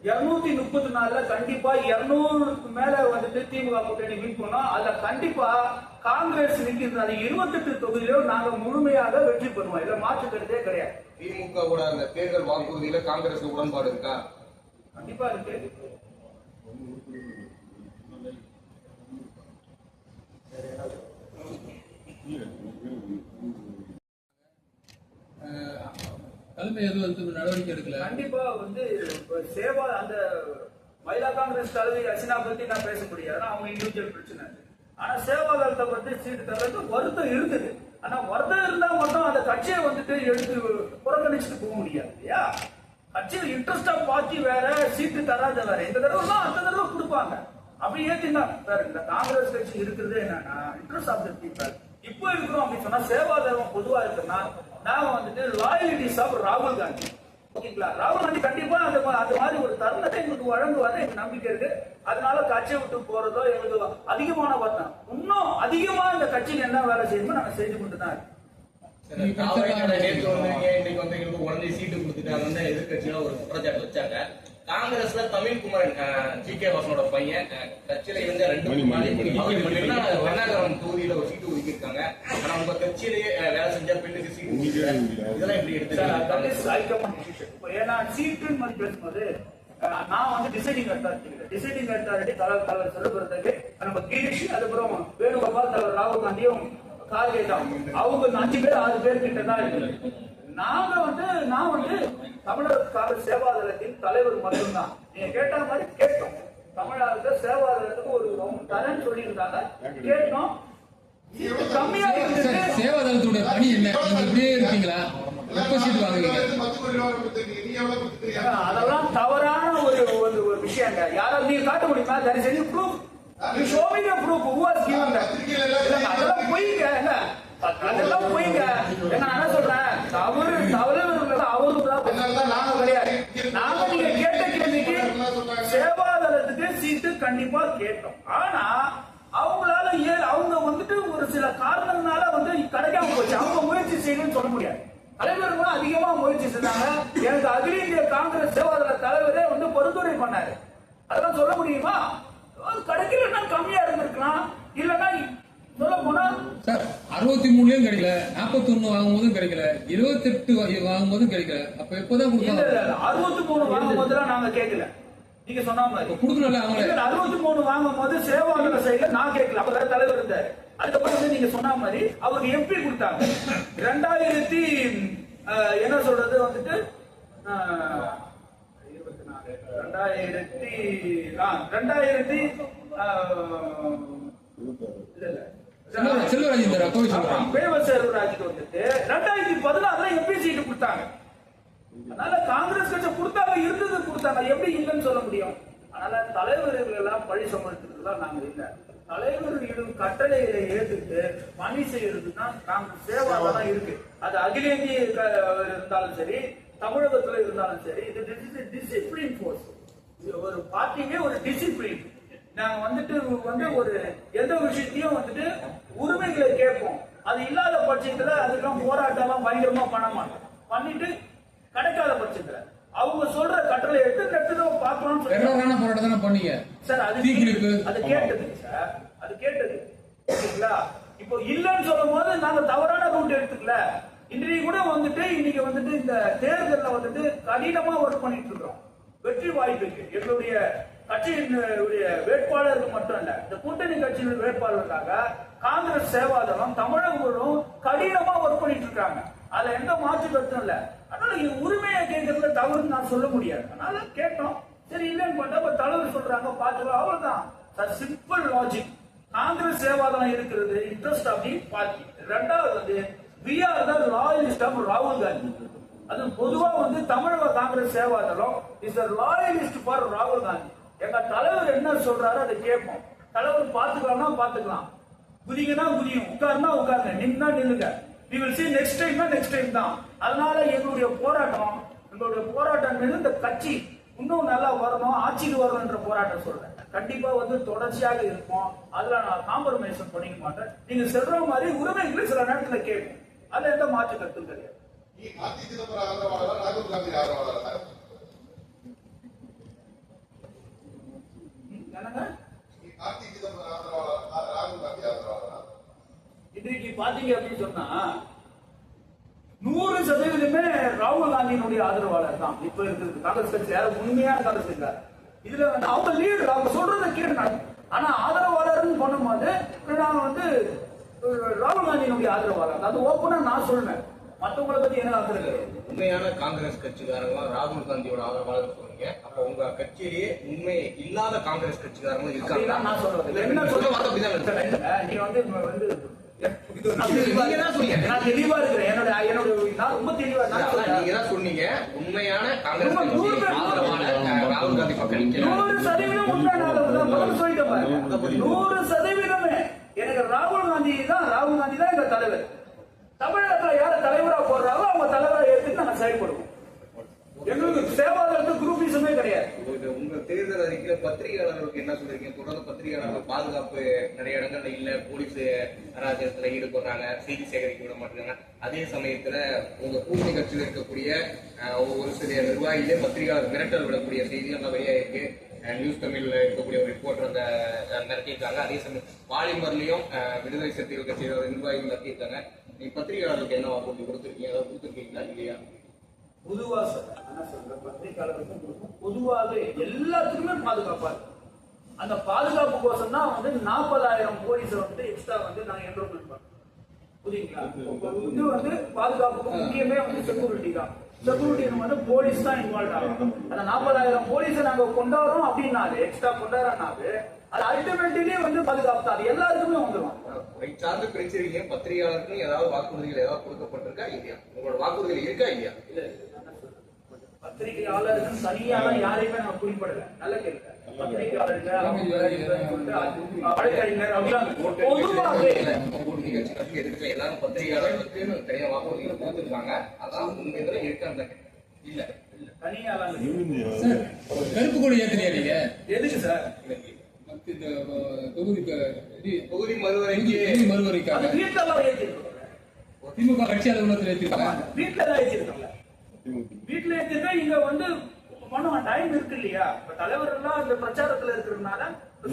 234ல கண்டிப்பா 200க்கு மேல வந்துட்டு திமுக கூட்டணி வின் பண்ணோம். அதுல கண்டிப்பா காங்கிரஸ் நிக்கிறது 28 தொகுதியிலும் நாங்க முழுமையாக வெற்றி பெறுவோம். இதுல மாற்று கருத்தே கிடையாது. திமுகவோட அந்த தேர்தல் வாக்குறுதியில காங்கிரஸ் உடன்பாடு இருக்கா? கண்டிப்பா இருக்கு. தலைமை எதுவும் நடவடிக்கை எடுக்கல. கண்டிப்பா வந்து சேவா அந்த மகிழா காங்கிரஸ் தலைவி அசினா பத்தி நான் பேச முடியாது, அவங்க இண்டிவிஜுவல் பிரச்சனை. ஆனா சேவாதளத்தை பத்தி சீட்டு தர்றது வருத்தம் இருக்குது. ஆனா வருத்தம் இருந்தா மட்டும் அந்த கட்சியை வந்துட்டு எடுத்து புறக்கணிச்சுட்டு போக முடியாது இல்லையா? கட்சியில் இன்ட்ரெஸ்டா பார்ட்டி வேற, சீட்டு தராத வேற. இந்த தடவை அந்த தடவை கொடுப்பாங்க. அப்படி ஏத்தினா சார் இந்த காங்கிரஸ் கட்சி இருக்கிறது என்னன்னா இன்ட்ரெஸ்ட் ஆஃப் த பீப்பிள். இப்போ இருக்கிறோம் அப்படின்னு சொன்னா சேவாதளம் பொதுவா இருக்குன்னா நாம வந்துட்டு லாயலிட்டிஸ் ஆஃப் ராகுல் காந்தி. ஓகேங்களா? ராகுல் காந்தி கண்டிப்பா அந்த மாதிரி ஒரு தருணத்தை எங்களுக்கு வழங்குவாரு எனக்கு நம்பிக்கை இருக்கு. அதனால கட்சியை விட்டு போறதோ எங்களுக்கு அதிகமான வருத்தம். இன்னும் அதிகமா இந்த கட்சிக்கு என்ன வேலை செய்யணுமோ நாங்க செஞ்சு கொண்டு தான் இருக்கோம். நேற்று வந்தீங்க, இன்னைக்கு வந்து எங்களுக்கு உடனே சீட்டு கொடுத்துட்டாங்கன்னு எதிர்கட்சியில ஒரு குற்றச்சாட்டு வச்சாங்க. காங்கிரஸ்ல தமிழ்குமரன் ஜி.கே. வாசனோட பையன் கட்சியில இருந்த 2 வண்ணாகரம் தொகுதியில ஒரு சீட்டு ஒதுக்கியிருக்காங்க. ஆனா உங்க கட்சியிலேயே வேலை செஞ்சா பெண்ணுக்கு சீட்டு இதெல்லாம் எப்படி எடுத்து? ஏன்னா சீட்டுன்னு மாதிரி பேசும்போது நான் வந்து டிசைடிங் அத்தாரிட்டி தலைவர் செல்வபுரத்துக்கு நம்ம கிரீஷ், அதுக்கப்புறம் வேணுகோபால், தலைவர் ராகுல் காந்தியும் கார்கே தான். அவங்க 5 பேர் 6 பேர் கிட்ட தான் இருக்கு. நான் வந்து தமிழக காங்கிரஸ் சேவாதளத்தின் தலைவர் மட்டும்தான். நீங்க கேட்ட மாதிரி கேட்டோம். தமிழக சேவாதளத்துக்கு ஒரு தரேன்னு சொல்லியிருந்தாங்க, கேட்டோம். கம்மியா சேவாதளத்துடைய பணி என்ன? நீங்க இப்படியே இருக்கீங்களா? எப்ப சீட்டு வாங்குவீங்க? அதெல்லாம் தவறான ஒரு விஷயங்க. யாராவது நீங்க காட்ட முடியுமா? தயவு செஞ்சு proof. You show me the proof. Who has given that? அதெல்லாம் பொய்ங்க. அதெல்லாம் பொய்ங்க. நான் என்ன சொல்றேன், நாங்க கிடையாது. நாங்க நீங்க கேட்ட கேள்விக்கு சேவாதளத்துக்கு சீட்டு கண்டிப்பா கேட்டோம். ஆனா அவங்களால அவங்க வந்துட்டு ஒரு சில காரணங்களால வந்து கிடைக்காம போச்சு. அவங்க முயற்சி செய்யணும்னு சொல்ல முடியாது. தலைவர்களும் அதிகமா முயற்சி செஞ்சாங்க. எனக்கு அகில இந்திய காங்கிரஸ் சேவாதள தலைவரே வந்து பரிந்துரை பண்ணாரு. அதெல்லாம் சொல்ல முடியுமா? கிடைக்கலன்னா கம்மியா இருந்திருக்கலாம். இல்லன்னா சொல்ல போனா சார் 63லயும் கிடைக்கல, 41 வாங்கும்போதும் கிடைக்கல, 28 வாங்கும்போதும் கிடைக்கல. அப்ப எப்பதான் கொடுத்தாங்க? 63 வாங்கும் போதெல்லாம் நாங்க கேட்கல. நீங்க சொன்ன மாதிரி கொடுக்கணும்ல. அவங்க 63 வாங்கும் போது சேவாதள சைடுல நான் கேட்கல. அப்ப தலைவர் இருந்தாரு. அதுக்கப்புறம் வந்து நீங்க சொன்ன மாதிரி அவருக்கு எம்பி கொடுத்தாங்க. 2000 என்ன சொல்றது வந்துட்டு 2016 வந்துட்டு 2016 எம்பி சீட்டு கொடுத்தாங்க. அதனால காங்கிரஸ் கட்சி கொடுத்தாங்க, இருந்தது கொடுத்தாங்க. எப்படி இல்லைன்னு சொல்ல முடியும்? அதனால தலைவர்கள் எல்லாம் பழி சமர்த்ததுலாம் நாங்க இல்லை. தலைவர்களிடம் கட்டளைகளை ஏற்றுட்டு பணி செய்யறதுன்னா காங்கிரஸ் சேவாதான் இருக்கு. அது அகில இந்திய இருந்தாலும் சரி, தமிழகத்துல இருந்தாலும் சரி, இது டிசிப்ளின் போர்ஸ். ஒரு பார்ட்டியே ஒரு டிசிப்ளின். நாங்க வந்துட்டு ஒரு எந்த விஷயத்தையும் வந்துட்டு உரிமைகளை கேட்போம். அது இல்லாத பட்சத்துல அதுக்கெல்லாம் போராட்டம் பயங்கரமா பண்ண மாட்டோம். பண்ணிட்டு கிடைக்காத பட்சத்துல அவங்க சொல்ற கட்டளை எடுத்து பார்க்கணும்னு போராட்டம் பண்ணீங்க சார். அது கேட்டது சார், அது கேட்டது. ஓகேங்களா? இப்போ இல்லைன்னு சொல்லும் போது நாங்க தவறான ரூட் எடுத்துக்கல. இன்றைக்கு கூட வந்துட்டு இன்னைக்கு வந்துட்டு இந்த தேர்தலில் வந்துட்டு கடினமா ஒர்க் பண்ணிட்டு இருக்கிறோம். வெற்றி வாய்ப்புக்கு எங்களுடைய கட்சியினுடைய வேட்பாளர்கள் மட்டும் இல்ல, இந்த கூட்டணி கட்சியினுடைய வேட்பாளர்களுக்காக காங்கிரஸ் சேவாதளம் தமிழகம் கடினமா ஒர்க் பண்ணிட்டு இருக்காங்க. அதுல எந்த மாற்று கருத்தும் இல்ல. அதனால உரிமையை கேட்கறதுல தவறுன்னு நான் சொல்ல முடியாது. அதனால கேட்டோம். சரி இல்லைன்னு பார்த்தா தலைவர் சொல்றாங்க பாத்துக்கலாம், அவ்வளவுதான். Simple logic. காங்கிரஸ் சேவாதளம் இருக்கிறது இன்ட்ரெஸ்ட் ஆஃப் தி பார்ட்டி. ரெண்டாவது வந்து we are the loyalist of ராகுல் காந்தி. அது பொதுவா வந்து தமிழக காங்கிரஸ் சேவாதளம் இஸ் a loyalist for ராகுல் காந்தி. எங்க தலைவர் என்ன சொல்றாரு அதை கேட்போம். தலைவர் பாத்துக்கலாம், குதிங்கன்னா குதியும், உட்காருனா உட்காருங்க, நின்னா நில்லுங்க. we will see next time தான். அதனால எங்களுடைய போராட்டம் மீது இந்த கட்சி இன்னும் நல்லா வரணும், ஆட்சிக்கு வரணும்ன்ற போராட்டம் சொல்றேன். கண்டிப்பா வந்து தொடர்ச்சியாக இருக்கும். அதுல நான் காம்ப்ரமைஸ் பண்ணிக்க மாட்டேன். நீங்க சொல்ற மாதிரி உரிமைகளை சில நேரத்துல கேட்கும். அதுல எந்த மாற்று கருத்தும் கிடையாது. இன்றைக்கு பாத்தீங்க அப்படின்னு சொன்னா 100% ராகுல் காந்தியினுடைய ஆதரவாளர் தான் இப்ப இருக்கிறது. காங்கிரஸ் கட்சி யாரும் உண்மையான காங்கிரஸ் இல்ல. இதுல வந்து அவங்க லீடர், அவங்க சொல்றதை கேட்டாங்க. ஆனா ஆதரவாளர்னு பண்ணும்போது நான் வந்து ராகுல் காந்தியினுடைய ஆதரவாளர். அது ஓப்பனா நான் சொல்றேன். மத்தவங்களை பத்தி என்ன ஆக்குறது? உண்மையான காங்கிரஸ் கட்சிக்காரங்க ராகுல் காந்தியோட ஆதரவாளர் சொன்னீங்க. அப்ப உங்க கட்சியிலேயே உண்மை இல்லாத காங்கிரஸ் கட்சிக்காரங்க இருக்காங்க. அப்படிலாம் நான் சொல்றது என்ன சொல்ல நீங்க நான் தெளிவா இருக்கிறேன். நான் ரொம்ப தெளிவா நீங்க தான் சொன்னீங்க உண்மையான காங்கிரஸ் ராகுல் காந்தி பக்கம் 100% உண்மையான சொல்லிட்டேன். 100% எனக்கு ராகுல் காந்தி தான் எங்க தலைவர். தமிழகத்துல யார தலைவரா போடுறாங்களோ அவங்க தலைவரா ஏற்றுட்டு நாங்க செயல்படுவோம். எங்களுக்கு சேவாதத்துக்கு குரூப்பிசமே கிடையாது. உங்க தேர்தல் அறிக்கையில பத்திரிகையாளர்களுக்கு என்ன சொல்றீங்க? தொடர்ந்து பத்திரிகையாளர்கள் பாதுகாப்பு நிறைய இடங்கள்ல இல்ல, போலீஸ் அராஜகத்துல ஈடுபடுறாங்க, செய்தி சேகரிக்க விட மாட்டாங்க. அதே சமயத்துல உங்க கூட்டணி கட்சியில் இருக்கக்கூடிய ஒரு சில நிர்வாகிகளே பத்திரிகையாளர் மிரட்டல் விடக்கூடிய செய்திகள் வெளியா இருக்கு. நியூஸ் தமிழ்ல இருக்கக்கூடிய ஒரு ரிப்போர்ட்டர் அந்த மிரட்டியிருக்காங்க. அதே சமயம் பாலிமர்லயும் விடுதலை சிறுத்தைகள் கட்சியோட நிர்வாகிகள் மிரட்டியிருக்காங்க. நீங்க பத்திரிகையாளர்களுக்கு என்ன வாக்குறுதி கொடுத்துருக்கீங்க? அதை கொடுத்துருக்கீங்களா இல்லையா? பொதுவா பத்திரிகையாளர்களுக்கும் பொதுவாக எல்லாத்துக்குமே பாதுகாப்பா இருக்கு. அந்த பாதுகாப்பு கோசம் தான் 40,000 போலீஸை எக்ஸ்ட்ரா நாங்க என்ரோல்மெண்ட் பண்ணோம். புரியுங்களா? இது பாதுகாப்புக்கு முக்கியமே செக்யூரிட்டி தான். செக்யூரிட்டி போலீஸ் தான் இன்வால்வ் ஆகும். அந்த 40,000 போலீஸை நாங்க கொண்டாடுறோம் அப்படின்னாலே, எக்ஸ்ட்ரா கொண்டாடுறனாலே அது அல்டிமேட்லி பாதுகாப்பு தான். அது எல்லாருக்குமே வந்துடும். சார்ந்து பிரிச்சிருக்கீங்க. பத்திரிகையாளருக்கும் ஏதாவது வாக்குறுதிகள் ஏதாவது கொடுக்கப்பட்டிருக்கா இல்லையா? உங்களோட வாக்குறுதிகள் இருக்கா இல்லையா? பத்திரிகையாளருக்கு தனியாக யாரையுமே நான் குறிப்பிடல. நல்ல கேள்வி. பத்திரிகையாளர்கள் வழக்கறிஞர் எல்லாரும் பத்திரிகையாளர்களுக்கு தனியா வாக்குறுதிகள் கொடுத்துருக்காங்க. அதான் உங்க இதுல இருக்காங்க. இல்ல தனியாக கருப்பு கொடி ஏத்துறியா நீங்க? எதுக்கு சார்? தொகுதி மறுவரைக்காக வீட்டெல்லாம் ஏற்றிருக்கோம். திமுக கட்சி அலுவலகத்தில் ஏற்றிருக்காங்க. வீட்டுல தான் ஏற்றிருக்கோம்ல. வீட்டுல ஏற்றிருக்கா இங்க பண்ணுவாங்க. டைம் இருக்கு இல்லையா? இப்ப தலைவர் எல்லாம் இந்த பிரச்சாரத்துல இருக்கிறதுனால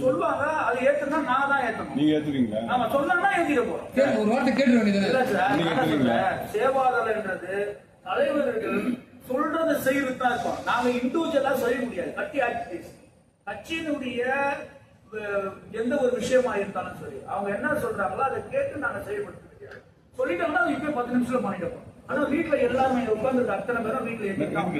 சொல்லுவாங்க. அது ஏத்துனா நான் தான் ஏத்தணும். நீங்க ஏத்துறீங்களா? நாம சொன்னா ஏத்திட போறோம். ஒரு வார்த்தை கேட்டு வேண்டியது. சேவாதல்ன்றது தலைவர்கள் சொல்றதை செய்யறது தான் இருக்கும். நாங்க இண்டிவிஜுவலா செய்ய முடியாது. கட்சி ஆக்டிவிட்டிஸ் கட்சியினுடைய எந்த ஒரு விஷயமா இருந்தாலும் சரி, அவங்க என்ன சொல்றாங்களோ அதை கேட்டு நாங்க செயல்படுத்த முடியாது. சொல்லிட்டோம்னா இப்ப 10 நிமிஷத்துல பண்ணிட்டோம். ஆனா வீட்டுல எல்லாருமே உட்கார்ந்து அத்தனை பேரும் வீட்டுல ஏற்றிருக்காங்க.